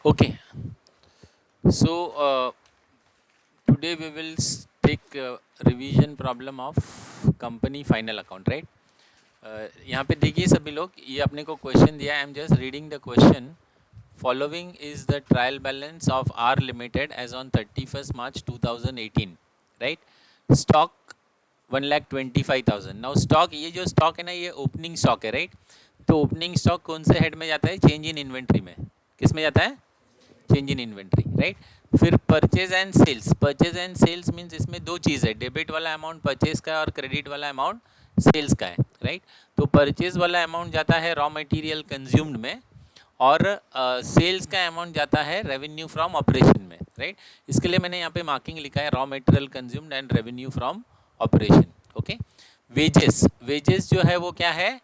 Okay, so today we will take revision problem of company final account, right? यहाँ पे देखिए सभी लोग, ये अपने को क्वेश्चन दिया है. I am just reading the question. Following is the trial balance of R limited as on 31st March 2018, राइट? स्टॉक 1,25,000. नाउ स्टॉक, ये जो स्टॉक है ना, ये ओपनिंग स्टॉक है, राइट? तो ओपनिंग स्टॉक कौन से हेड में जाता है? चेंज इन इन्वेंट्री में. किस में जाता है? Change in inventory, right? फिर purchase and sales. Purchase and sales means इसमें दो चीज़ है, डेबिट वाला अमाउंट परचेज का है और क्रेडिट वाला अमाउंट सेल्स का है, राइट? तो परचेज वाला अमाउंट जाता है रॉ मटेरियल कंज्यूम्ड में, और सेल्स का अमाउंट जाता है रेवेन्यू फ्रॉम ऑपरेशन में, राइट? इसके लिए मैंने यहाँ पे मार्किंग लिखा है, raw material consumed and revenue from operation. Okay. Wages, wages जो है वो क्या है?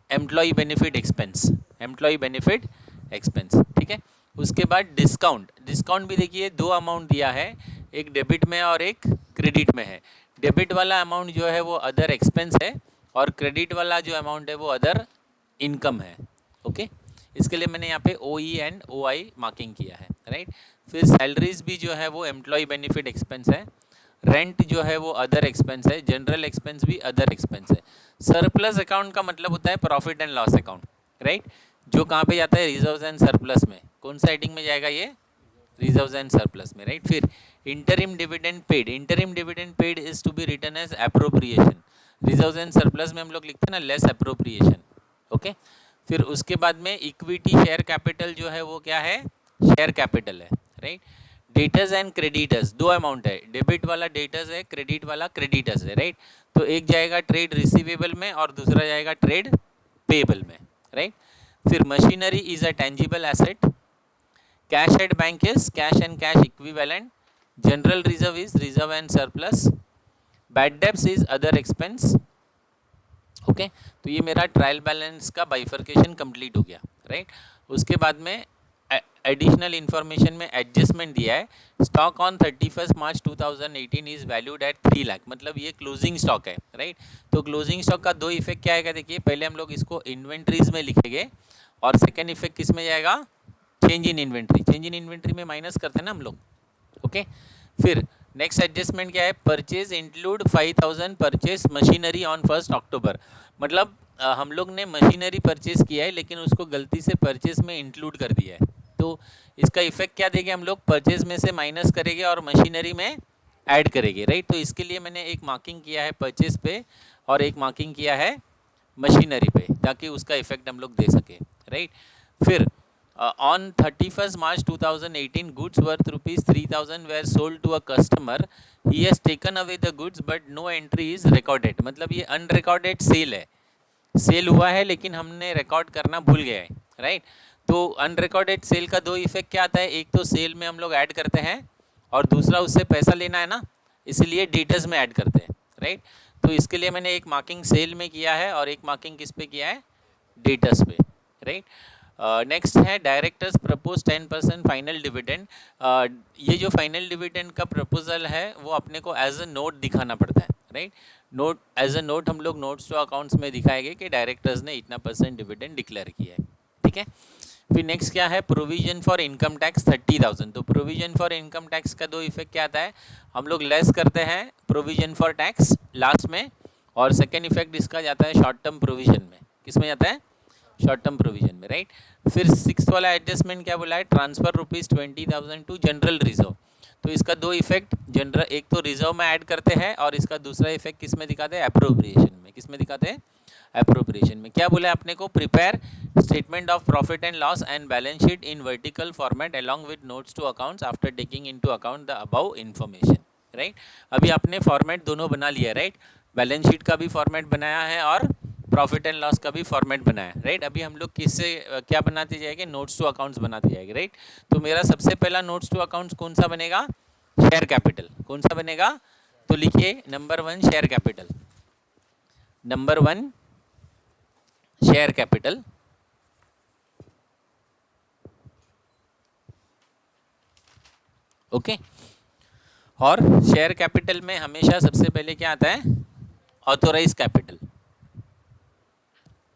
Employ benefit expense. Employ benefit expense, ठीक है. उसके बाद डिस्काउंट. डिस्काउंट भी देखिए दो अमाउंट दिया है, एक डेबिट में और एक क्रेडिट में है. डेबिट वाला अमाउंट जो है वो अदर एक्सपेंस है, और क्रेडिट वाला जो अमाउंट है वो अदर इनकम है. ओके. इसके लिए मैंने यहाँ पे ओ E and O I marking किया है, राइट? फिर सैलरीज भी जो है वो एम्प्लॉय बेनिफिट एक्सपेंस है. रेंट जो है वो अदर एक्सपेंस है. जनरल एक्सपेंस भी अदर एक्सपेंस है. सरप्लस अकाउंट का मतलब होता है profit and loss account, right? जो कहाँ पे जाता है? रिजर्व्स एंड सरप्लस में. कौन सा हेडिंग में जाएगा ये? रिजर्व्स एंड सरप्लस में, राइट? फिर interim dividend paid. Interim dividend paid is to be written as appropriation. Reserves and surplus में हम लोग लिखते हैं ना, लेस अप्रोप्रिएशन. ओके. फिर उसके बाद में इक्विटी शेयर कैपिटल जो है वो क्या है? शेयर कैपिटल है, राइट? डेटर्स एंड क्रेडिटर्स, दो अमाउंट है, डेबिट वाला डेटर्स है, क्रेडिट वाला क्रेडिटर्स है, राइट? तो एक जाएगा ट्रेड रिसीवेबल में और दूसरा जाएगा ट्रेड पेबल में, राइट? फिर machinery is a tangible asset. Cash at bank is cash and cash equivalent. General reserve is reserve and surplus. Bad debts is other expense. Okay. तो ये मेरा ट्रायल बैलेंस का बाइफर्केशन कंप्लीट हो गया, right? उसके बाद में एडिशनल इन्फॉर्मेशन में एडजस्टमेंट दिया है. Stock on 31st March 2018 is valued at 3 lakh. मतलब ये क्लोजिंग स्टॉक है, राइट? तो क्लोजिंग स्टॉक का दो इफेक्ट क्या आएगा? देखिए, पहले हम लोग इसको इन्वेंट्रीज में लिखेंगे, और सेकेंड इफेक्ट किस में जाएगा? Change in inventory. Change in inventory में माइनस करते हैं ना हम लोग. ओके. फिर नेक्स्ट एडजस्टमेंट क्या है? Purchase include 5,000 purchase machinery on 1 अक्टूबर. मतलब हम लोग ने मशीनरी परचेज किया है, लेकिन उसको गलती से परचेज में इंक्लूड कर दिया है. तो इसका इफेक्ट क्या देंगे हम लोग? परचेज में से माइनस करेंगे और मशीनरी में ऐड करेंगे, राइट? तो इसके लिए मैंने एक मार्किंग किया है परचेज पे, और एक मार्किंग किया है मशीनरी पे, ताकि उसका इफेक्ट हम लोग दे सके, राइट? फिर on 31st March 2018, goods worth rupees 3,000 were sold to a customer. He has taken away the goods but no entry is recorded. मतलब ये अनरिकॉर्डेड सेल है. सेल हुआ है लेकिन हमने रिकॉर्ड करना भूल गए, राइट? तो अनरिकॉर्डेड सेल का दो इफेक्ट क्या आता है? एक तो सेल में हम लोग ऐड करते हैं, और दूसरा उससे पैसा लेना है ना, इसलिए डेटर्स में ऐड करते हैं, राइट? तो इसके लिए मैंने एक मार्किंग सेल में किया है और एक मार्किंग किस पे किया है? डेटर्स पे, राइट? नेक्स्ट है डायरेक्टर्स प्रपोज 10% फाइनल डिविडेंड. ये जो फाइनल डिविडेंड का प्रपोजल है वो अपने को एज अ नोट दिखाना पड़ता है, राइट? नोट, एज अ नोट हम लोग नोट्स टू अकाउंट्स में दिखाएंगे कि डायरेक्टर्स ने इतना % डिविडेंड डिक्लेयर किया है, ठीक है? फिर नेक्स्ट क्या है? Provision for income tax 30,000. तो प्रोविजन फॉर इनकम टैक्स का दो इफेक्ट क्या आता है? हम लोग लेस करते हैं प्रोविजन फॉर टैक्स लास्ट में, और सेकेंड इफेक्ट इसका जाता है शॉर्ट टर्म प्रोविजन में. किस में जाता है? शॉर्ट टर्म प्रोविजन में, राइट? फिर सिक्स वाला एडजस्टमेंट क्या बोला है? Transfer ₹20,000 to general reserve. तो इसका दो इफेक्ट, जनरल, एक तो रिजर्व में ऐड करते हैं, और इसका दूसरा इफेक्ट किस में दिखाते हैं? अप्रोप्रिएशन में. किस में दिखाते हैं? अप्रोप्रिएशन में. क्या बोला है अपने को? Prepare statement of profit and loss and balance sheet in vertical format along with notes to accounts after taking into account the above information, right? अभी आपने फॉर्मेट दोनों बना लिया, राइट? बैलेंस शीट का भी फॉर्मेट बनाया है और प्रॉफिट एंड लॉस का भी फॉर्मेट बनाया, राइट? अभी हम लोग किससे क्या बनाते जाएंगे? नोट्स टू अकाउंट्स बनाते जाएंगे, राइट? तो मेरा सबसे पहला नोट्स टू अकाउंट्स कौन सा बनेगा? Share capital. कौन सा बनेगा? तो लिखिए, number 1 share capital. Number 1 share capital. Okay. और शेयर कैपिटल में हमेशा सबसे पहले क्या आता है? Authorise capital.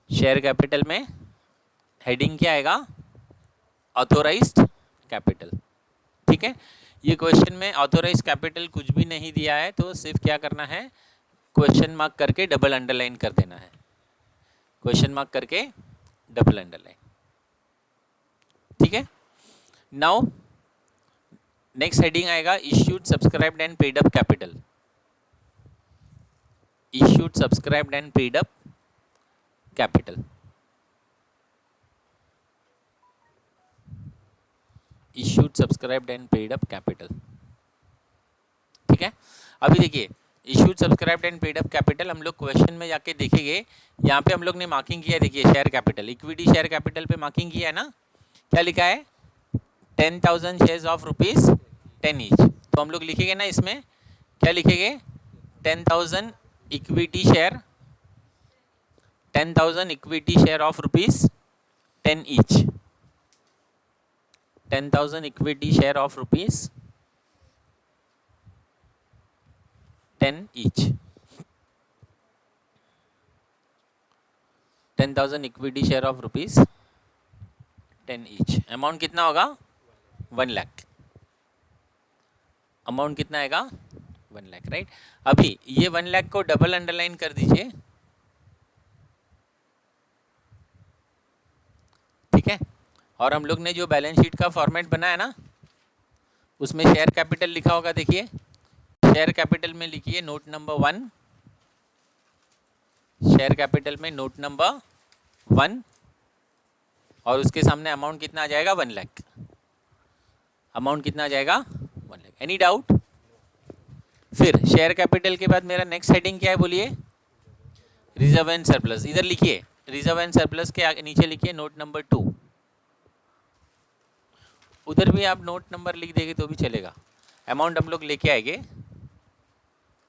शेयर कैपिटल में हेडिंग क्या आएगा? Authorised capital. ठीक है, ये क्वेश्चन में ऑथोराइज कैपिटल कुछ भी नहीं दिया है, तो सिर्फ क्या करना है, क्वेश्चन मार्क करके डबल अंडरलाइन कर देना है, क्वेश्चन मार्क करके डबल अंडरलाइन। ठीक है, नाउ नेक्स्ट हेडिंग आएगा issued subscribed and paid up capital. Issued subscribed and paid up capital. Issued subscribed and paid up capital. ठीक है, अभी देखिए issued subscribed and paid up capital हम लोग क्वेश्चन में जाके देखेंगे। यहाँ पे हम लोग ने मार्किंग किया है, देखिए share capital, equity share capital पे मार्किंग किया है ना, क्या लिखा है, 10,000 शेयर्स ऑफ रुपीज 10 ईच। तो हम लोग लिखेंगे ना इसमें, क्या लिखेंगे, 10,000 equity share, 10,000 equity share of rupees 10 each, 10,000 equity share of rupees 10 each, 10,000 equity share of rupees 10 each. Amount कितना होगा, 1 लाख। अमाउंट कितना आएगा, 1 लाख, राइट। अभी ये 1 लाख को डबल अंडरलाइन कर दीजिए। ठीक है, और हम लोग ने जो बैलेंस शीट का फॉर्मेट बनाया ना, उसमें शेयर कैपिटल लिखा होगा, देखिए शेयर कैपिटल में लिखिए नोट नंबर 1, शेयर कैपिटल में नोट नंबर 1, और उसके सामने अमाउंट कितना आ जाएगा, 1 लाख। अमाउंट कितना आ जाएगा, 1 लाख। Any doubt. फिर शेयर कैपिटल के बाद मेरा नेक्स्ट हेडिंग क्या है, बोलिए, रिजर्व एंड सरप्लस। इधर लिखिए रिजर्व एंड सरप्लस के आगे नीचे लिखिए नोट नंबर 2। उधर भी आप नोट नंबर लिख देंगे तो भी चलेगा। अमाउंट हम लोग लेके आएंगे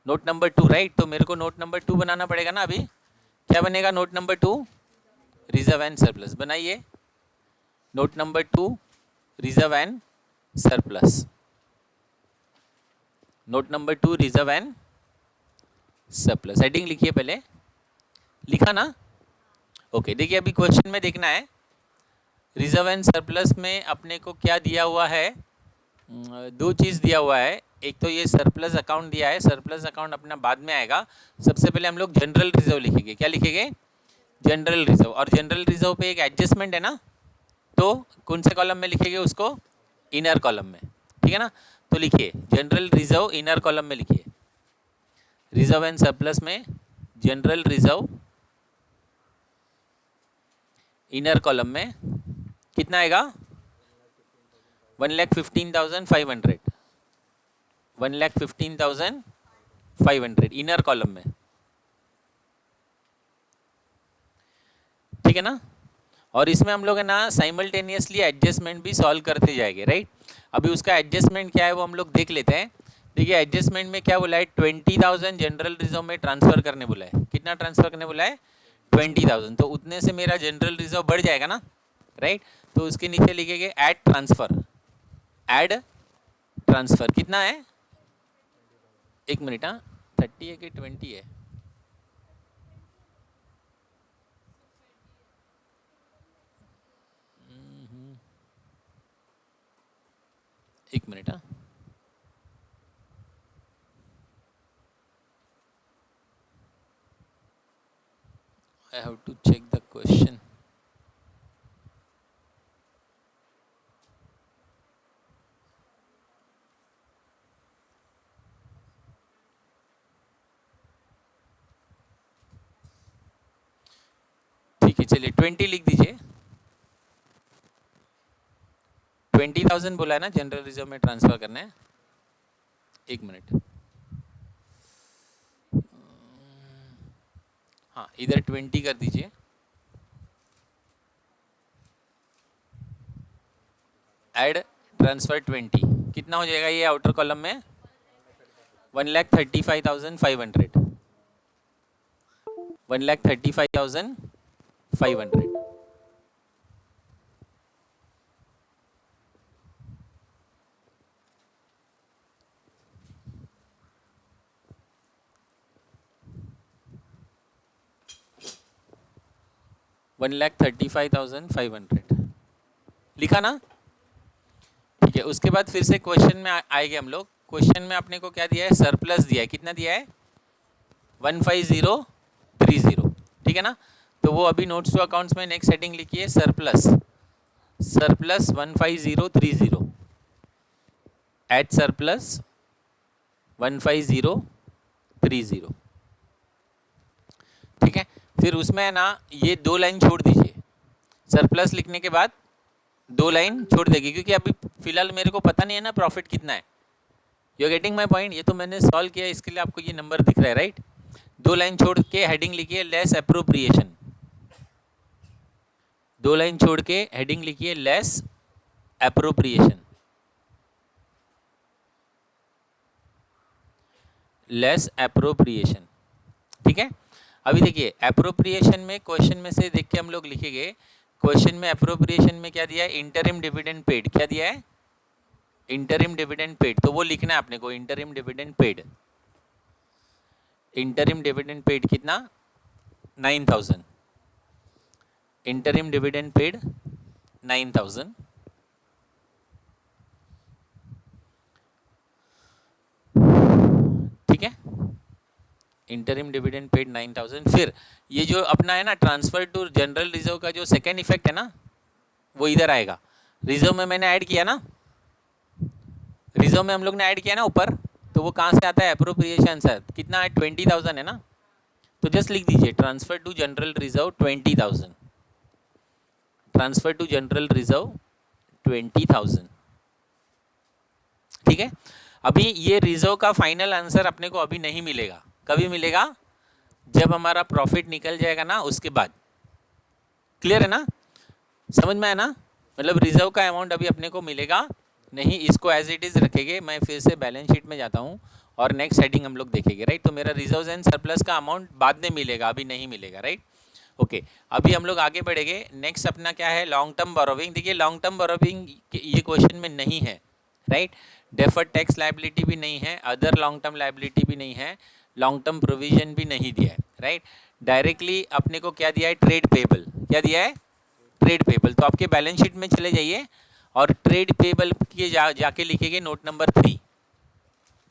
नोट नंबर 2, राइट। तो मेरे को नोट नंबर 2 बनाना पड़ेगा ना। अभी क्या बनेगा note number 2, reserve and surplus. बनाइए note number 2, reserve and surplus. Note number 2, reserve and surplus. Heading लिखिए, पहले लिखा ना, ओके। देखिए अभी क्वेश्चन में देखना है, रिजर्व एंड सरप्लस में अपने को क्या दिया हुआ है, 2 चीज़ दिया हुआ है। एक तो ये सरप्लस अकाउंट दिया है, सरप्लस अकाउंट अपना बाद में आएगा। सबसे पहले हम लोग जनरल रिजर्व लिखेंगे। क्या लिखेंगे, जनरल रिजर्व। और जनरल रिजर्व पे एक एडजस्टमेंट है ना, तो कौन से कॉलम में लिखेंगे उसको, इनर कॉलम में। ठीक है ना, तो लिखिए जनरल रिजर्व इनर कॉलम में लिखिए। रिजर्व एंड सरप्लस में जनरल रिजर्व इनर कॉलम में कितना आएगा, 1,15,500, 1,15,500 इनर कॉलम में। ठीक है ना, और इसमें हम लोग है ना साइमल्टेनियसली एडजस्टमेंट भी सॉल्व करते जाएंगे, राइट। अभी उसका एडजस्टमेंट क्या है वो हम लोग देख लेते हैं। देखिए एडजस्टमेंट में क्या बोला है, 20,000 जनरल रिजर्व में ट्रांसफर करने बोला है। कितना ट्रांसफर करने बोला है, 20,000। तो उतने से मेरा जनरल रिजर्व बढ़ जाएगा ना, राइट। तो उसके नीचे लिखेंगे ऐड ट्रांसफर। ऐड ट्रांसफर कितना है, एक मिनट, हाँ 30 है कि 20 है, एक मिनट, हाँ I have to check the question. ठीक है चलिए 20 लिख दीजिए। 20,000 बोला है ना जनरल रिजर्व में ट्रांसफर करना है, एक मिनट, हाँ इधर 20 कर दीजिए। ऐड ट्रांसफर 20 कितना हो जाएगा ये आउटर कॉलम में, 1,35,500, 1,35,500। $1,35,500 लिखा ना। ठीक है, उसके बाद फिर से क्वेश्चन में आएंगे हम लोग। क्वेश्चन में आपने को क्या दिया है, सरप्लस दिया है, कितना दिया है 15030, ठीक है ना। तो वो अभी नोट्स टू अकाउंट्स में नेक्स्ट हेडिंग लिखिए सरप्लस 15030 एट सरप्लस 15030, ठीक है। फिर उसमें है ना ये 2 लाइन छोड़ दीजिए, सरप्लस लिखने के बाद 2 लाइन छोड़ देगी, क्योंकि अभी फिलहाल मेरे को पता नहीं है ना प्रॉफिट कितना है। You are getting my point. ये तो मैंने सॉल्व किया, इसके लिए आपको ये नंबर दिख रहा है, राइट। 2 लाइन छोड़ के हेडिंग लिखिए लेस एप्रोप्रिएशन, 2 लाइन छोड़ के हेडिंग लिखिए लेस एप्रोप्रिएशन, लेस एप्रोप्रिएशन, ठीक है। अभी देखिए एप्रोप्रिएशन में क्वेश्चन में से देख के हम लोग लिखेंगे। क्वेश्चन में एप्रोप्रिएशन में क्या दिया है, इंटरिम डिविडेंड पेड, क्या दिया है इंटरिम डिविडेंड पेड, तो वो लिखना है आपने को interim dividend paid. Interim dividend paid कितना 9000, इंटरिम डिविडेंड पेड 9000, ठीक है। Interim dividend paid 9000। फिर ये जो अपना है ना ट्रांसफर टू जनरल रिजर्व का जो सेकेंड इफेक्ट है ना, वो इधर आएगा। रिजर्व में मैंने ऐड किया ना, रिजर्व में हम लोग ने ऐड किया ना ऊपर, तो वो कहाँ से आता है एप्रोप्रिएशन से। कितना है 20000 है ना, तो जस्ट लिख दीजिए transfer to general reserve 20000, transfer to general reserve 20000, ठीक है। अभी ये रिजर्व का फाइनल आंसर अपने को अभी नहीं मिलेगा, कभी मिलेगा जब हमारा प्रॉफिट निकल जाएगा ना उसके बाद। क्लियर है ना, समझ में आया ना। मतलब रिजर्व का अमाउंट अभी अपने को मिलेगा नहीं, इसको एज इट इज़ रखेंगे। मैं फिर से बैलेंस शीट में जाता हूँ और नेक्स्ट हेडिंग हम लोग देखेंगे, राइट। तो मेरा रिजर्व्स एंड सरप्लस का अमाउंट बाद में मिलेगा, अभी नहीं मिलेगा, राइट। ओके, अभी हम लोग आगे बढ़ेंगे। नेक्स्ट अपना क्या है, लॉन्ग टर्म बोरोविंग। देखिए लॉन्ग टर्म बोरोविंग ये क्वेश्चन में नहीं है, राइट। डेफर्ड टैक्स लायबिलिटी भी नहीं है, अदर लॉन्ग टर्म लायबिलिटी भी नहीं है, लॉन्ग टर्म प्रोविजन भी नहीं दिया है, राइट। डायरेक्टली अपने को क्या दिया है, ट्रेड पेबल, क्या दिया है ट्रेड पेबल। तो आपके बैलेंस शीट में चले जाइए और ट्रेड पेबल के जाके लिखेंगे नोट नंबर 3,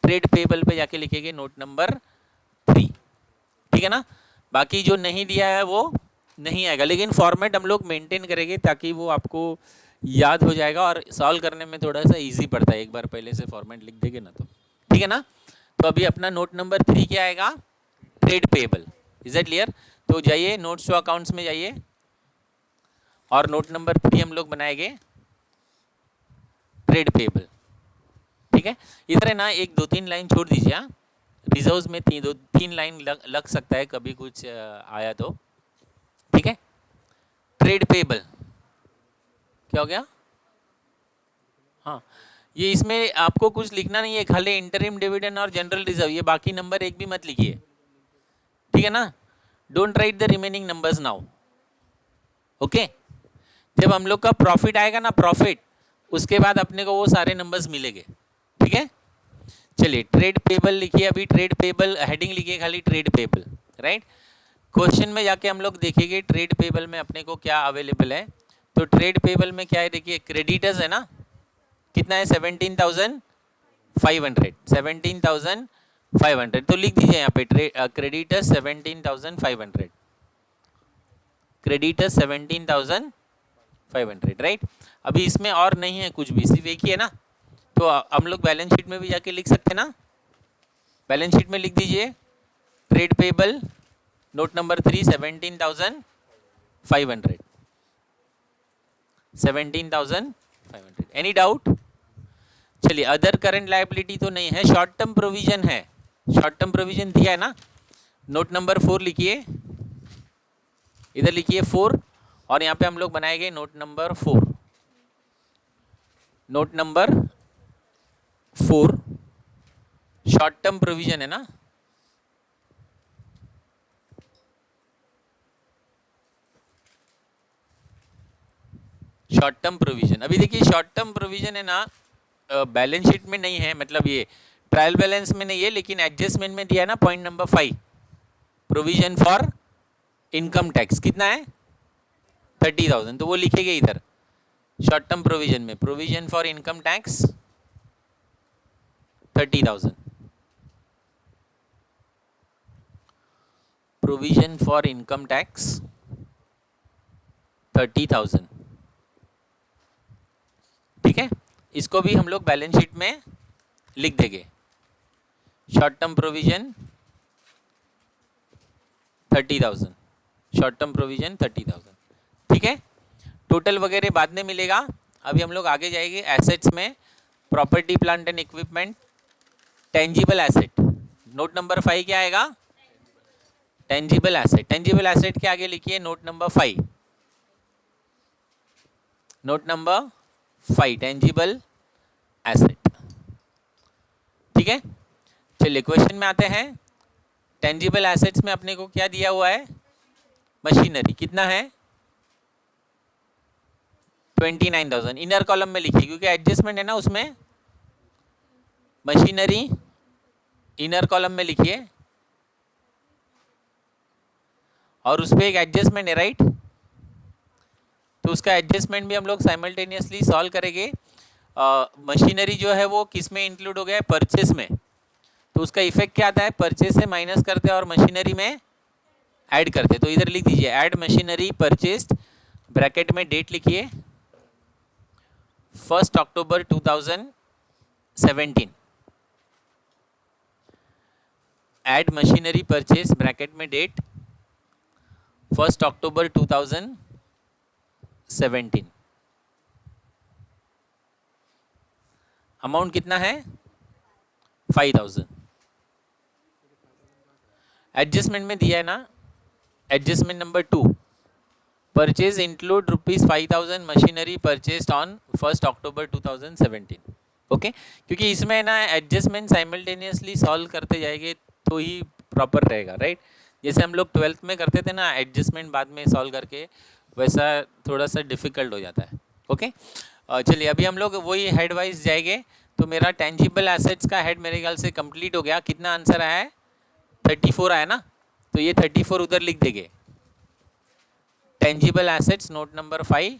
ट्रेड पेबल पे जाके लिखेंगे नोट नंबर 3, ठीक है ना। बाकी जो नहीं दिया है वो नहीं आएगा, लेकिन फॉर्मेट हम लोग मेंटेन करेंगे ताकि वो आपको याद हो जाएगा और सॉल्व करने में थोड़ा सा इजी पड़ता है। एक बार पहले से फॉर्मेट लिख देंगे ना तो, ठीक है ना। तो अभी अपना नोट नंबर 3 क्या आएगा, trade payable. Is it clear. तो जाइए नोट्स टू अकाउंट्स में जाइए और नोट नंबर 3 हम लोग बनाएंगे ट्रेड पेबल, ठीक है। इधर है ना 1-2-3 लाइन छोड़ दीजिए। हाँ, रिजर्व्स में 3 लाइन लग सकता है कभी कुछ आया तो, ठीक है। ट्रेड पेबल क्या हो गया, हाँ ये इसमें आपको कुछ लिखना नहीं है, खाली इंटरिम डिविडेंड और जनरल रिजर्व, ये बाकी नंबर एक भी मत लिखिए, ठीक है ना। Don't write the remaining numbers now, okay. जब हम लोग का प्रॉफिट आएगा ना, प्रॉफिट, उसके बाद अपने को वो सारे नंबर्स मिलेंगे, ठीक है। चलिए ट्रेड पेबल लिखिए, अभी ट्रेड पेबल हेडिंग लिखिए खाली ट्रेड पेबल, राइट। क्वेश्चन में जाके हम लोग देखेंगे ट्रेड पेबल में अपने को क्या अवेलेबल है। तो ट्रेड पेबल में क्या है, देखिए क्रेडिटर्स है ना, कितना है 17,500, 17,500, तो लिख दीजिए यहाँ पे क्रेडिटर्स 17,500, क्रेडिटर्स 17,500, राइट। अभी इसमें और नहीं है कुछ भी, सिर्फ एक ही है ना। तो हम लोग बैलेंस शीट में भी जाके लिख सकते हैं ना, बैलेंस शीट में लिख दीजिए trade payable note number 3 17,500, 17,500। Any doubt. चलिए अदर करंट लायबिलिटी तो नहीं है, शॉर्ट टर्म प्रोविजन है, शॉर्ट टर्म प्रोविजन दिया है ना। नोट नंबर 4 लिखिए, इधर लिखिए 4 और यहाँ पे हम लोग बनाएंगे note number 4, note number 4 short term provision है ना। शॉर्ट टर्म प्रोविजन, अभी देखिए शॉर्ट टर्म प्रोविजन है ना, बैलेंस शीट में नहीं है, मतलब ये ट्रायल बैलेंस में नहीं है, लेकिन एडजस्टमेंट में दिया है ना point number 5, provision for income tax, कितना है 30,000, तो वो लिखेंगे इधर शॉर्ट टर्म प्रोविजन में provision for income tax 30,000, provision for income tax 30,000, ठीक है। इसको भी हम लोग बैलेंस शीट में लिख देंगे। Short term provision 30,000, short term provision 30,000, ठीक है। टोटल वगैरह बाद में मिलेगा। अभी हम लोग आगे जाएंगे एसेट्स में। Property plant and equipment, tangible asset, note number 5 क्या आएगा? Tangible asset. टेंजिबल एसेट के आगे लिखिए note number 5, note number 5 tangible asset, ठीक है। चलिए क्वेश्चन में आते हैं। टेंजिबल एसेट्स में अपने को क्या दिया हुआ है? मशीनरी। कितना है? 29,000। इनर कॉलम में लिखिए क्योंकि एडजस्टमेंट है ना उसमें। मशीनरी इनर कॉलम में लिखिए और उस पर एक एडजस्टमेंट है, राइट। तो उसका एडजस्टमेंट भी हम लोग साइमल्टेनियसली सॉल्व करेंगे। मशीनरी जो है वो किस में इंक्लूड हो गया है? परचेस में। तो उसका इफेक्ट क्या आता है? परचेस से माइनस करते हैं और मशीनरी में ऐड करते हैं। तो इधर लिख दीजिए ऐड मशीनरी परचेस्ड, ब्रैकेट में डेट लिखिए 1 अक्टूबर 2017। ऐड मशीनरी परचेस, ब्रैकेट में डेट 1 अक्टूबर 2017। अमाउंट कितना है? 5,000। एडजस्टमेंट में दिया है ना, adjustment number 2, purchase include ₹5,000 machinery purchased on 1 October 2017। Okay, क्योंकि इसमें ना एडजस्टमेंट साइमल्टेनियसली सॉल्व करते जाएंगे तो ही प्रॉपर रहेगा, राइट। जैसे हम लोग 12th में करते थे ना एडजस्टमेंट बाद में सॉल्व करके, वैसा थोड़ा सा डिफिकल्ट हो जाता है। ओके, चलिए अभी हम लोग वही हेड वाइज जाएंगे। तो मेरा टेंजिबल एसेट्स का हेड मेरे ख्याल से कंप्लीट हो गया। कितना आंसर आया है? 34 आया ना, तो ये 34 उधर लिख देंगे। टेंजिबल एसेट्स नोट नंबर 5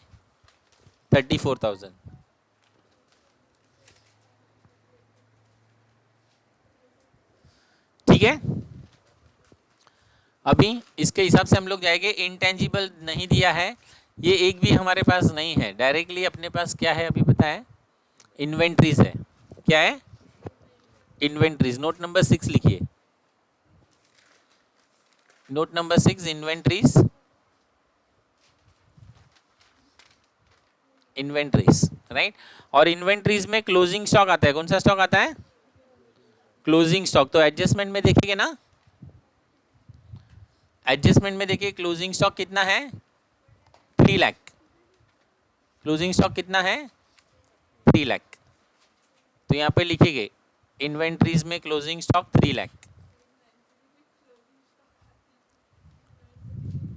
34,000, ठीक है। अभी इसके हिसाब से हम लोग जाएंगे। इंटेंजिबल नहीं दिया है, ये एक भी हमारे पास नहीं है। डायरेक्टली अपने पास क्या है अभी पता है? इन्वेंट्रीज है। क्या है? इन्वेंट्रीज। नोट नंबर 6 लिखिए, note number 6 inventories. Inventories, right. और इन्वेंट्रीज में क्लोजिंग स्टॉक आता है। कौन सा स्टॉक आता है? Closing stock. तो एडजस्टमेंट में देखिएगा ना, एडजस्टमेंट में देखिए क्लोजिंग स्टॉक कितना है? 3 लाख। क्लोजिंग स्टॉक कितना है? 3 लाख। तो यहाँ पे लिखिए इन्वेंट्रीज में closing stock 3 lakh.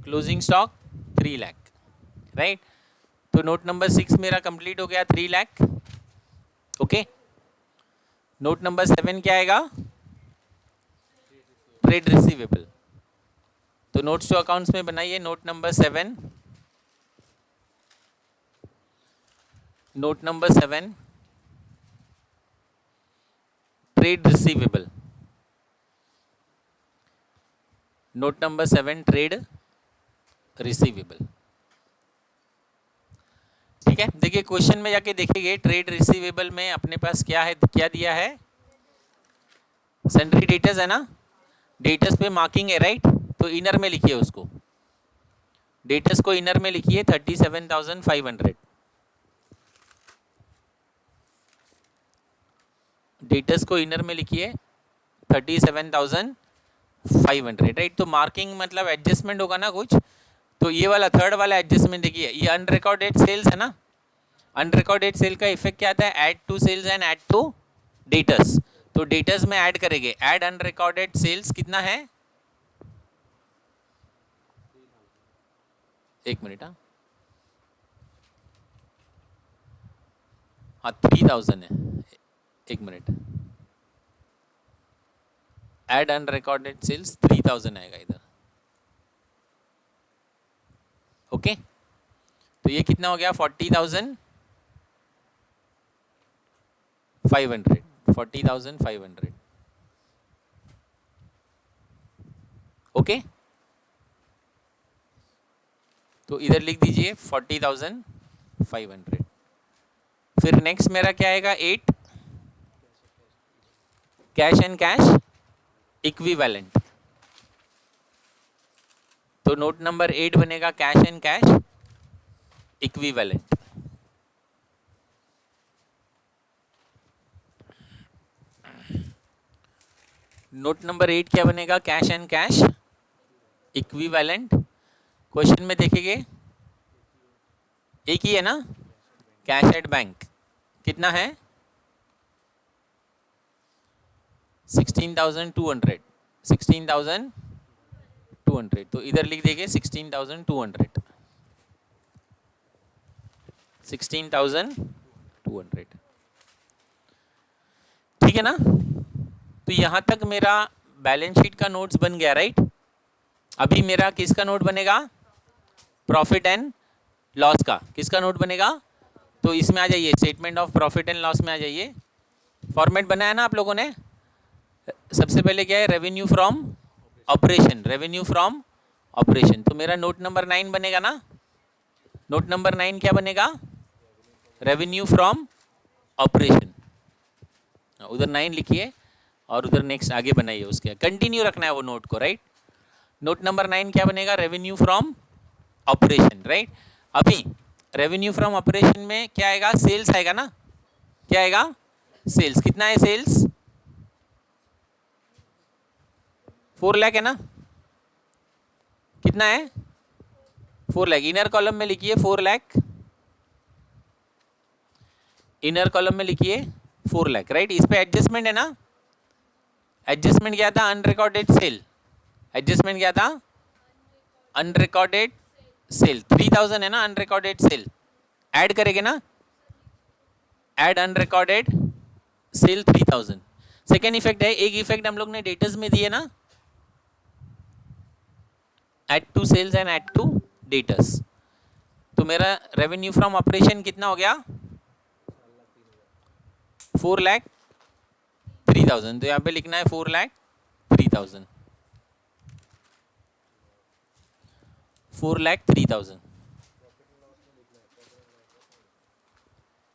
Closing stock 3 lakh, right. तो नोट नंबर 6 मेरा कंप्लीट हो गया, 3 लाख। ओके, नोट नंबर 7 क्या आएगा? Trade receivable. तो नोट्स टू अकाउंट्स में बनाइए note number 7, note number 7 trade receivable. Note number 7 trade receivable, ठीक है। देखिए क्वेश्चन में जाके देखिए ट्रेड रिसीवेबल में अपने पास क्या है, क्या दिया है? सन्ड्री डेटर्स है ना, डेटर्स पे मार्किंग है, राइट। तो इनर में लिखिए उसको, डेटर्स को इनर में लिखिए 37,500। डेटर्स को इनर में लिखिए 37,500, राइट। तो मार्किंग मतलब एडजस्टमेंट होगा ना कुछ। तो ये वाला थर्ड वाला एडजस्टमेंट देखिए, ये अनरिकॉर्डेड सेल्स है ना। अनरिकॉर्डेड सेल का इफेक्ट क्या आता है? Add to sales and add to debtors. तो डेटर्स में ऐड करेंगे, ऐड अनरिकॉर्डेड सेल्स कितना है? एक मिनट, हाँ 3,000 है। एक मिनट, ऐड अनरिकॉर्डेड सेल्स 3,000 आएगा इधर। ओके, तो ये कितना हो गया? 40,000 500, 40,500. ओके, तो इधर लिख दीजिए 40,500. फिर नेक्स्ट मेरा क्या आएगा 8, कैश एंड कैश इक्विवेलेंट. तो नोट नंबर 8 बनेगा cash and cash equivalent. Note number 8 क्या बनेगा? Cash and cash equivalent. Question में देखेंगे एक ही है ना, कैश एट बैंक कितना है? 16,200. 16,200, तो इधर लिख देंगे 16,200. 16,200, ठीक है ना. तो यहां तक मेरा बैलेंस शीट का नोट्स बन गया, राइट. अभी मेरा किसका नोट बनेगा? प्रॉफिट एंड लॉस का. किसका नोट बनेगा? तो इसमें आ जाइए, statement of profit and loss में आ जाइए. फॉर्मेट बनाया ना आप लोगों ने. सबसे पहले क्या है? Revenue from operation. Revenue from operation. तो मेरा नोट नंबर 9 बनेगा ना. नोट नंबर 9 क्या बनेगा? Revenue from operation. उधर 9 लिखिए और उधर नेक्स्ट आगे बनाइए, उसके कंटिन्यू रखना है वो नोट को, राइट. नोट नंबर 9 क्या बनेगा? Revenue from operation, right. अभी रेवेन्यू फ्रॉम ऑपरेशन में क्या आएगा? सेल्स आएगा ना. क्या आएगा? सेल्स. कितना है सेल्स? 4 लाख है ना. कितना है? 4 लाख. इनर कॉलम में लिखिए 4 लाख. इनर कॉलम में लिखिए 4 लाख, राइट. इस पे एडजस्टमेंट है ना. एडजस्टमेंट क्या था? Unrecorded cell. एडजस्टमेंट क्या था? Unrecorded sale. 3,000 है ना अनरिकॉर्डेड सेल. ऐड करेंगे ना. Add unrecorded sale 3,000. Second effect है. एक इफेक्ट हम लोग ने डेटर्स में दिए ना, add to sales and add to debtors. तो मेरा रेवेन्यू फ्रॉम ऑपरेशन कितना हो गया? 4,03,000. तो यहाँ पे लिखना है 4,03,000. 4,03,000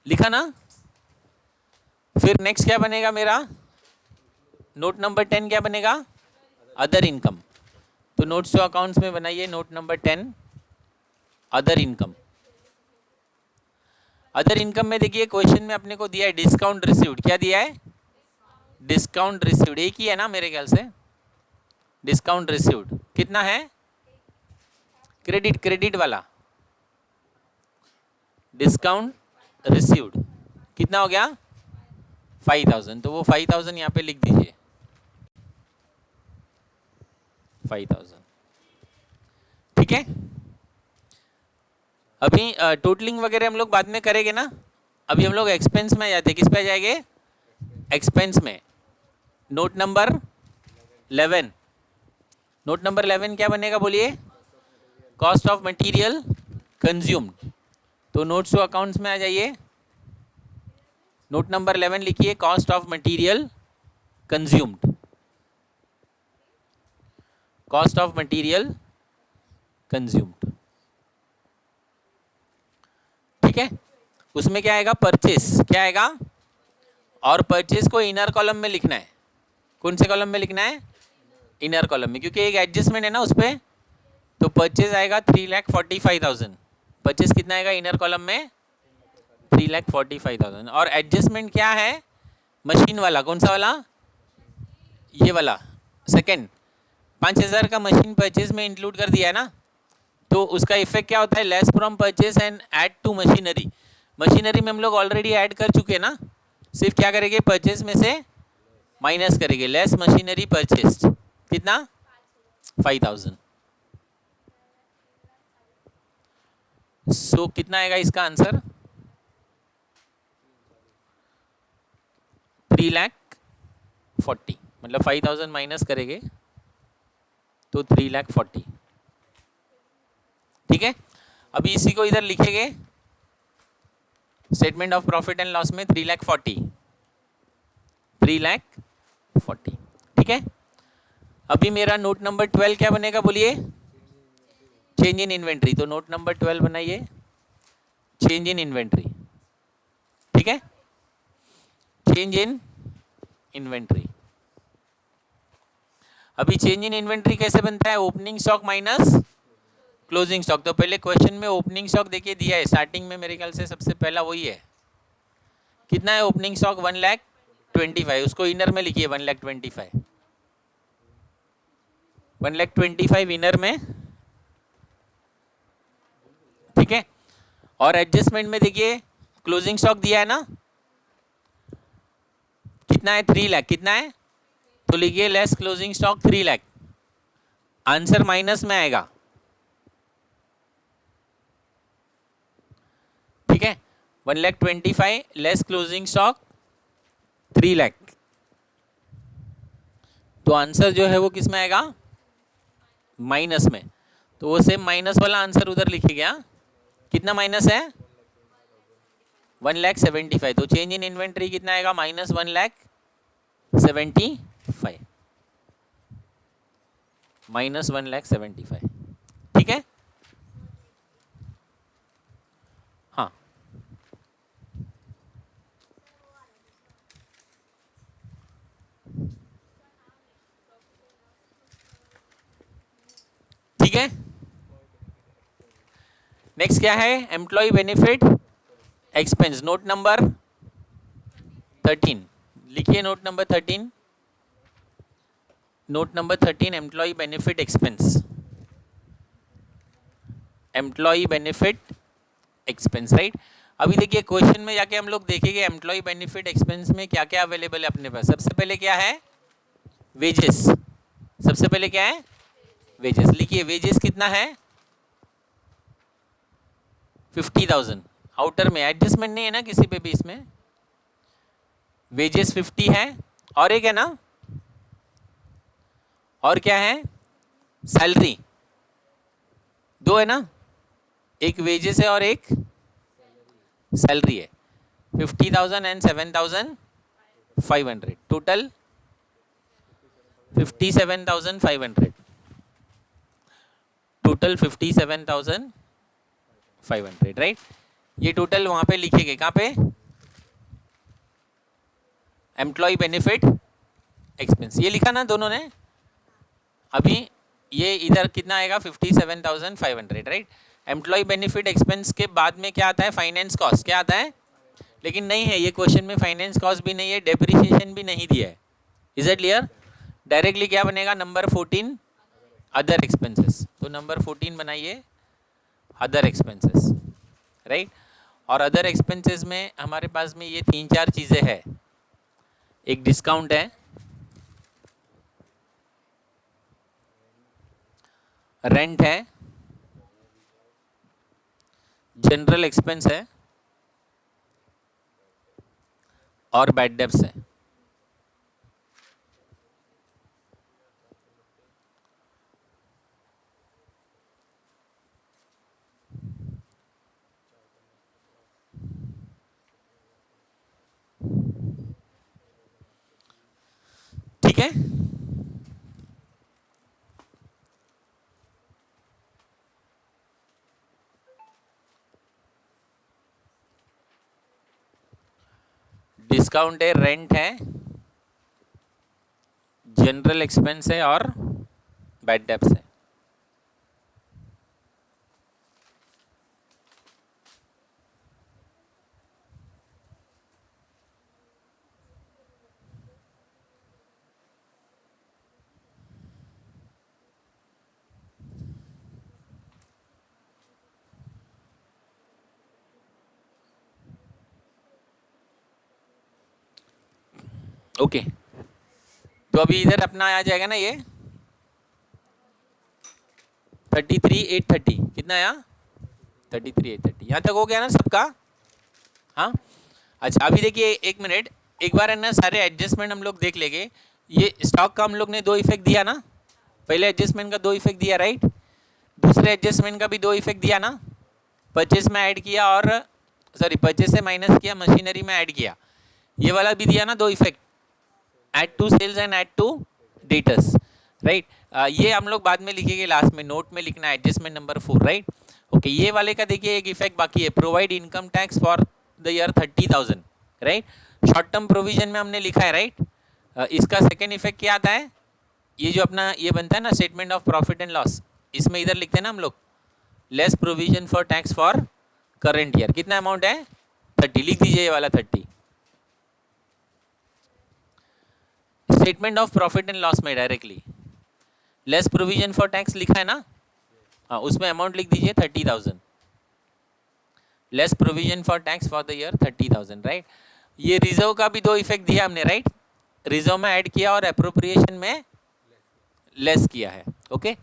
लिखा ना. फिर नेक्स्ट क्या बनेगा मेरा? नोट नंबर 10 क्या बनेगा? Other income. तो नोट्स टू अकाउंट्स में बनाइए note number 10 other income. Other income में देखिए क्वेश्चन में अपने को दिया है डिस्काउंट रिसीव्ड. क्या दिया है? Discount received. एक ही है ना मेरे ख्याल से. डिस्काउंट रिसीव्ड कितना है? क्रेडिट. क्रेडिट वाला डिस्काउंट रिसीव्ड कितना हो गया? 5,000. तो वो 5,000 यहाँ पे लिख दीजिए. 5,000, ठीक है. अभी टोटलिंग वगैरह हम लोग बाद में करेंगे ना. अभी हम लोग एक्सपेंस में जाते हैं. किस पे जाएंगे? एक्सपेंस में. Note number 11. नोट नंबर 11 क्या बनेगा बोलिए? Cost of material consumed. तो नोट्स टू अकाउंट्स में आ जाइए. नोट नंबर 11 लिखिए cost of material consumed. Cost of material consumed, ठीक है. उसमें क्या आएगा? परचेस. क्या आएगा? और परचेस को इनर कॉलम में लिखना है. कौन से कॉलम में लिखना है? इनर कॉलम में, क्योंकि एक एडजस्टमेंट है ना उस पर. तो परचेज आएगा 3,45,000. परचेज कितना आएगा इनर कॉलम में? 3,45,000. और एडजस्टमेंट क्या है? मशीन वाला. कौन सा वाला? ये वाला सेकेंड. 5,000 का मशीन परचेज में इंक्लूड कर दिया है ना. तो उसका इफेक्ट क्या होता है? Less from purchase and add to machinery. Machinery में हम लोग ऑलरेडी ऐड कर चुके हैं ना. सिर्फ क्या करेंगे? परचेज में से माइनस करेंगे. लेस मशीनरी परचेज कितना? 5,000. सो कितना आएगा इसका आंसर? 3,40,000. मतलब 5,000 माइनस करेंगे तो 3,40,000, ठीक है. अभी इसी को इधर लिखेंगे statement of profit and loss में 3,40,000. 3,40,000, ठीक है। अभी मेरा नोट नंबर 12 क्या बनेगा बोलिए, चेंज इन इन्वेंट्री। तो नोट नंबर 12 बनाइए, चेंज इन इन्वेंट्री, ठीक है, चेंज इन इन्वेंट्री। अभी चेंज इन इन्वेंट्री कैसे बनता है, opening stock minus closing stock. तो पहले क्वेश्चन में ओपनिंग स्टॉक देखिए दिया है स्टार्टिंग में, मेरे ख्याल से सबसे पहला वही है। कितना है ओपनिंग स्टॉक, 1,25,000, उसको इनर में लिखिए 1,25,000, 1,25,000 इनर में, ठीक है। और एडजस्टमेंट में देखिए क्लोजिंग स्टॉक दिया है ना, कितना है 3 लाख, कितना है, तो लिखिए less closing stock 3 lakh, answer minus में आएगा, ठीक है। 1,25,000 लेस क्लोजिंग स्टॉक 3 लाख, तो आंसर जो है वो किस में आएगा, माइनस में। तो वो सेम माइनस वाला आंसर उधर लिखिएगा, कितना माइनस है, 1,75,000। तो चेंज इन इन्वेंट्री कितना आएगा, माइनस 1,75,000, माइनस 1,75,000, ठीक है। हाँ, ठीक है। नेक्स्ट क्या है, employ benefit expense, note number 13 लिखिए, note number 13, note number 13 employ benefit expense, employ benefit expense, right. अभी देखिए क्वेश्चन में जाके हम लोग देखेंगे एम्प्लॉय बेनिफिट एक्सपेंस में क्या क्या अवेलेबल है अपने पास। सबसे पहले क्या है, वेजेस, सबसे पहले क्या है, वेजेस। लिखिए वेजेस कितना है, 50,000, आउटर में एडजस्टमेंट नहीं है ना किसी पे भी, इसमें वेजेस 50 है, और एक है ना, और क्या है, सैलरी, दो है ना, एक वेजेस है और एक सैलरी है। 50,000 एंड 7,500, टोटल 57,500, टोटल 57,500, राइट। ये टोटल वहां पे लिखेंगे, कहाँ पे, एम्प्लॉय बेनिफिट एक्सपेंस, ये लिखा ना दोनों ने। अभी ये इधर कितना आएगा, 57,500, राइट। एम्प्लॉय बेनिफिट एक्सपेंस के बाद में क्या आता है, फाइनेंस कॉस्ट, क्या आता है, लेकिन नहीं है ये क्वेश्चन में, फाइनेंस कॉस्ट भी नहीं है, डेप्रिसिएशन भी नहीं दिया है। इज इट क्लियर, डायरेक्टली क्या बनेगा, नंबर 14 अदर एक्सपेंसेस। तो नंबर 14 बनाइए, अदर एक्सपेंसेस, राइट। और अदर एक्सपेंसेस में हमारे पास में ये 3-4 चीज़ें हैं, एक डिस्काउंट है, रेंट है, जनरल एक्सपेंस है, और बैड डेब्ट्स है। ठीक है, डिस्काउंट है, रेंट है, जनरल एक्सपेंस है, और बैड डेब्ट्स है। ओके, तो अभी इधर अपना आ जाएगा ना, ये 33,830, कितना आया, 33,830, यहाँ तक हो गया ना सबका। हाँ, अच्छा अभी देखिए एक मिनट, एक बार है ना सारे एडजस्टमेंट हम लोग देख लेंगे। ये स्टॉक का हम लोग ने 2 इफेक्ट दिया ना, पहले एडजस्टमेंट का 2 इफेक्ट दिया, राइट। दूसरे एडजस्टमेंट का भी 2 इफेक्ट दिया ना, परचेस में ऐड किया, और सॉरी परचेस से माइनस किया, मशीनरी में ऐड किया, ये वाला भी दिया ना 2 effect. Add to sales and add to debtors, right. ये हम लोग बाद में लिखेंगे, लास्ट में नोट में लिखना है एडजस्टमेंट नंबर 4, राइट। ओके, ये वाले का देखिए एक इफेक्ट बाकी है, provide income tax for the year 30,000, right. Short term provision में हमने लिखा है, राइट। इसका सेकेंड इफेक्ट क्या आता है, ये जो अपना ये बनता है ना statement of profit and loss, इसमें इधर लिखते हैं ना हम लोग less provision for tax for current year, कितना अमाउंट है 30, लिख दीजिए ये वाला 30। Statement of profit and loss में directly less provision for tax लिखा है ना, हाँ उसमें अमाउंट लिख दीजिए 30,000, less provision for tax for the year 30,000, right. ये रिजर्व का भी दो इफेक्ट दिया हमने, राइट। रिजर्व में ऐड किया और अप्रोप्रिएशन में लेस किया है, ओके।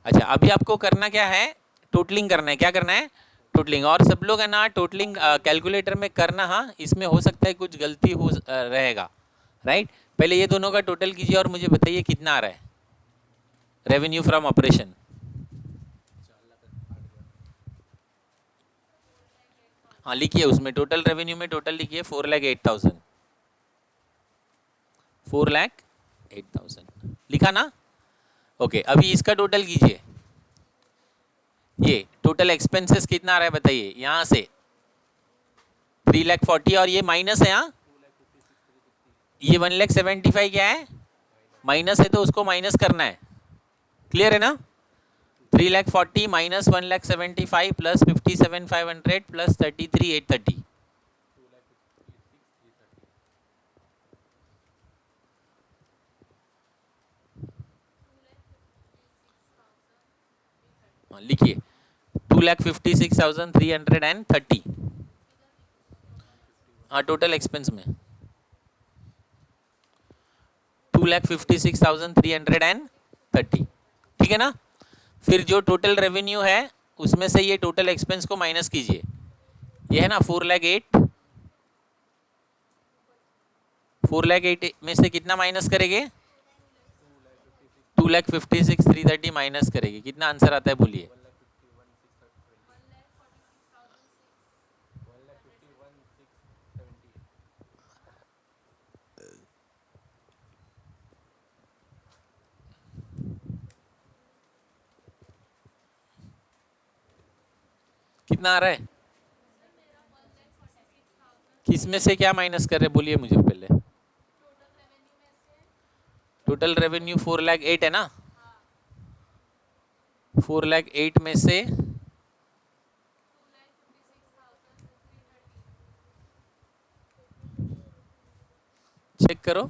अच्छा, अभी आपको करना क्या है, टोटलिंग करना है, क्या करना है टोटलिंग। और सब लोग है ना टोटलिंग कैलकुलेटर में करना, हाँ इसमें हो सकता है कुछ गलती हो रहेगा, राइट। पहले ये दोनों का टोटल कीजिए और मुझे बताइए कितना आ रहा है रेवेन्यू फ्रॉम ऑपरेशन। हाँ लिखिए, उसमें टोटल रेवेन्यू में टोटल लिखिए 4,08,000, 4,08,000 लिखा ना, ओके। अभी इसका टोटल कीजिए, ये टोटल एक्सपेंसेस कितना आ रहा है बताइए, यहाँ से 3,40,000 और ये माइनस है, यहाँ ये 1,75,000 क्या है माइनस है, तो उसको माइनस करना है, क्लियर है ना। 3,40,000 माइनस 1,75,000 प्लस 57,500 प्लस 33,830, लिखिए 2,56,330, हाँ टोटल एक्सपेंस में 2,56,330, ठीक है ना। फिर जो टोटल रेवेन्यू है उसमें से ये टोटल एक्सपेंस को माइनस कीजिए, ये है ना 4,08,000 में से कितना माइनस करेंगे 2,56,330 माइनस करेंगे, कितना आंसर आता है बोलिए। कितना आ रहा है, किस में से क्या माइनस कर रहे बोलिए मुझे पहले। टोटल रेवेन्यू 4,08,000 है ना, 4,08,000 में से चेक करो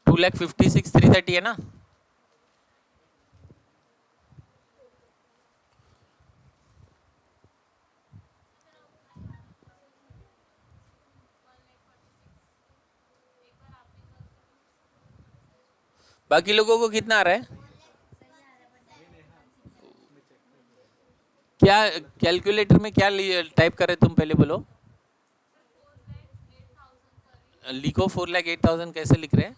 2,56,330 है ना, बाकी लोगों को कितना आ रहा है, क्या कैलकुलेटर में क्या टाइप कर रहे तुम पहले बोलो, लिखो 4,08,000 कैसे लिख रहे हैं,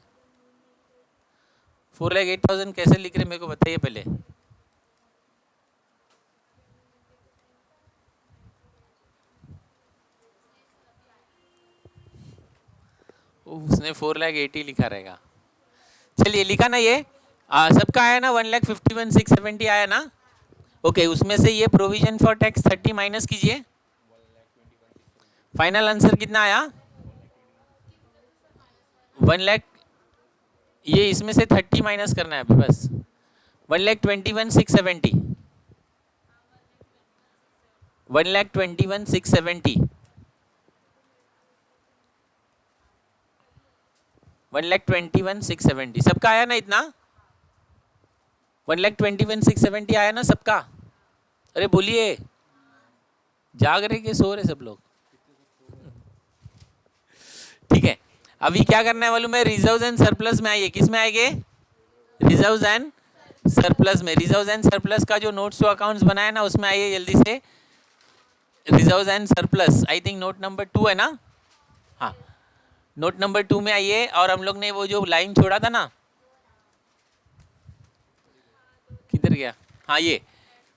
4,08,000 कैसे लिख रहे हैं मेरे को बताइए पहले। उसने 4,80,000 लिखा रहेगा, चलिए लिखा ना ये सबका आया ना 1,51,670 आया ना, ओके। उसमें से ये प्रोविजन फॉर टैक्स 30 माइनस कीजिए, फाइनल आंसर कितना आया 1 लाख, ये इसमें से 30 माइनस करना है अभी बस, 1,21,670, 1,21,670, 1,21,670 सबका आया ना इतना, 1,21,670 आया ना सबका, अरे बोलिए, जाग रहे के सो रहे सब लोग, ठीक है। अभी क्या करना है मालूम है, रिजर्व्स एंड सरप्लस में आइए, किस में आएंगे रिजर्व्स एंड सरप्लस में, रिजर्व्स एंड सरप्लस का जो नोट्स टू अकाउंट्स बनाया ना उसमें आइए जल्दी से, reserves and surplus I think note number 2 है ना, हाँ नोट नंबर 2 में आइए, और हम लोग ने वो जो लाइन छोड़ा था ना, किधर गया, हाँ ये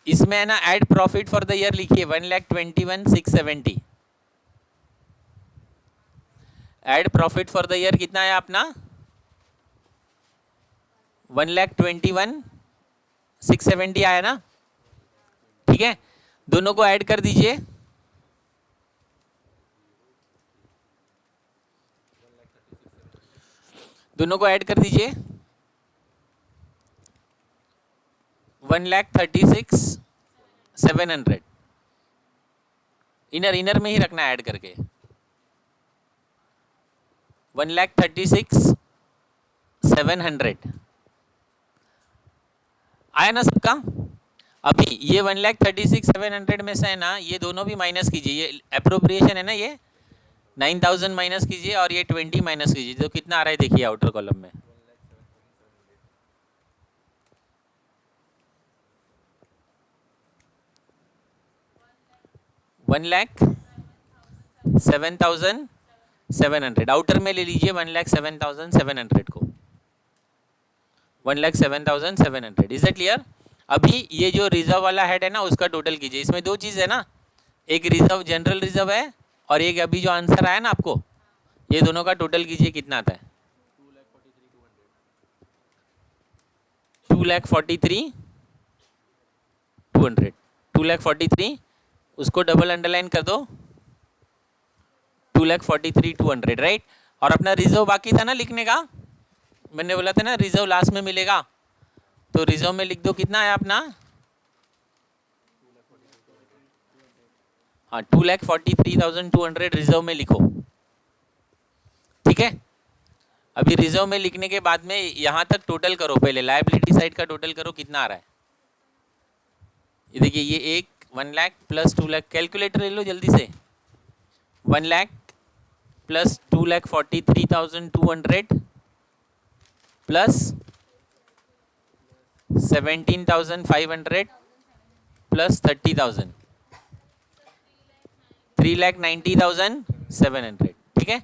इसमें है ना add profit for the year लिखिए 1,21,670, add profit for the year कितना है अपना 1,21,670 आया ना, ठीक है। दोनों को ऐड कर दीजिए, दोनों को ऐड कर दीजिए 1,36,700 इनर में ही रखना ऐड करके 1,36,700 आया ना सबका। अभी ये 1,36,700 में से है ना, ये दोनों भी माइनस कीजिए, ये अप्रोप्रिएशन है ना, ये 9,000 माइनस कीजिए और ये 20 माइनस कीजिए, तो कितना आ रहा है देखिए आउटर कॉलम में 1,07,700 आउटर में ले लीजिए 1,07,700 को 1,07,700 इज इट क्लियर। अभी ये जो रिजर्व वाला हेड है ना उसका टोटल कीजिए, इसमें दो चीज़ है ना, एक रिजर्व जनरल रिजर्व है और एक अभी जो आंसर आया ना आपको, ये दोनों का टोटल कीजिए कितना आता है 2,43,200 2,43,000 उसको डबल अंडरलाइन कर दो 2,43,200 राइट। और अपना रिजर्व बाकी था ना लिखने का, मैंने बोला था ना रिजर्व लास्ट में मिलेगा, तो रिजर्व में लिख दो कितना है अपना, हाँ 2,43,200 रिजर्व में लिखो, ठीक है। अभी रिजर्व में लिखने के बाद में यहां तक टोटल करो, पहले लायबिलिटी साइड का टोटल करो कितना आ रहा है। ये देखिए ये 1 लाख प्लस 2 लाख, कैलकुलेटर ले लो जल्दी से, 1 लाख प्लस 2,43,200 प्लस 17,500 प्लस 30,000 3,90,700, ठीक है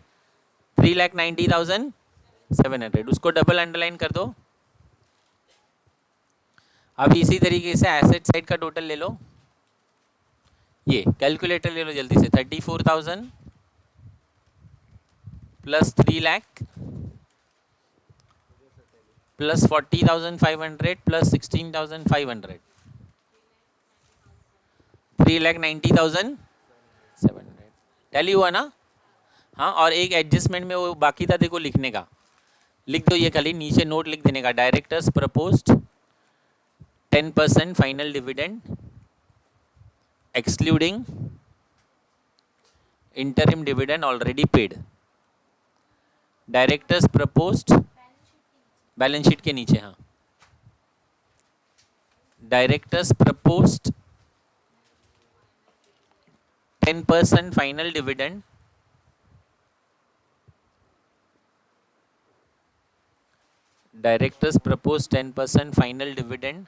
3,90,700 उसको डबल अंडरलाइन कर दो। अब इसी तरीके से एसेट साइड का टोटल ले लो, ये कैलकुलेटर ले लो जल्दी से, 34,000 plus 3 lakh plus 40,500 plus 16,500 3,90,700 tally हुआ ना। हाँ और एक एडजस्टमेंट में वो बाकी था देखो लिखने का, लिख दो ये खाली नीचे नोट लिख देने का, directors proposed 10% final dividend excluding interim dividend already paid. Directors proposed balance sheet के नीचे, हाँ directors proposed 10% final dividend directors propose 10% final dividend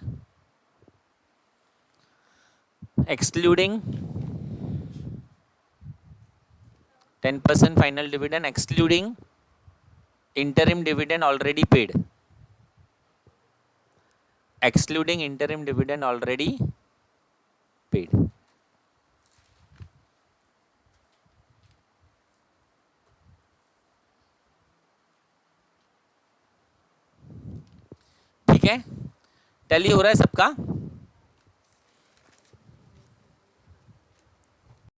excluding 10% final dividend excluding interim dividend already paid, excluding interim dividend already paid। ठीक है, tally हो रहा है सबका।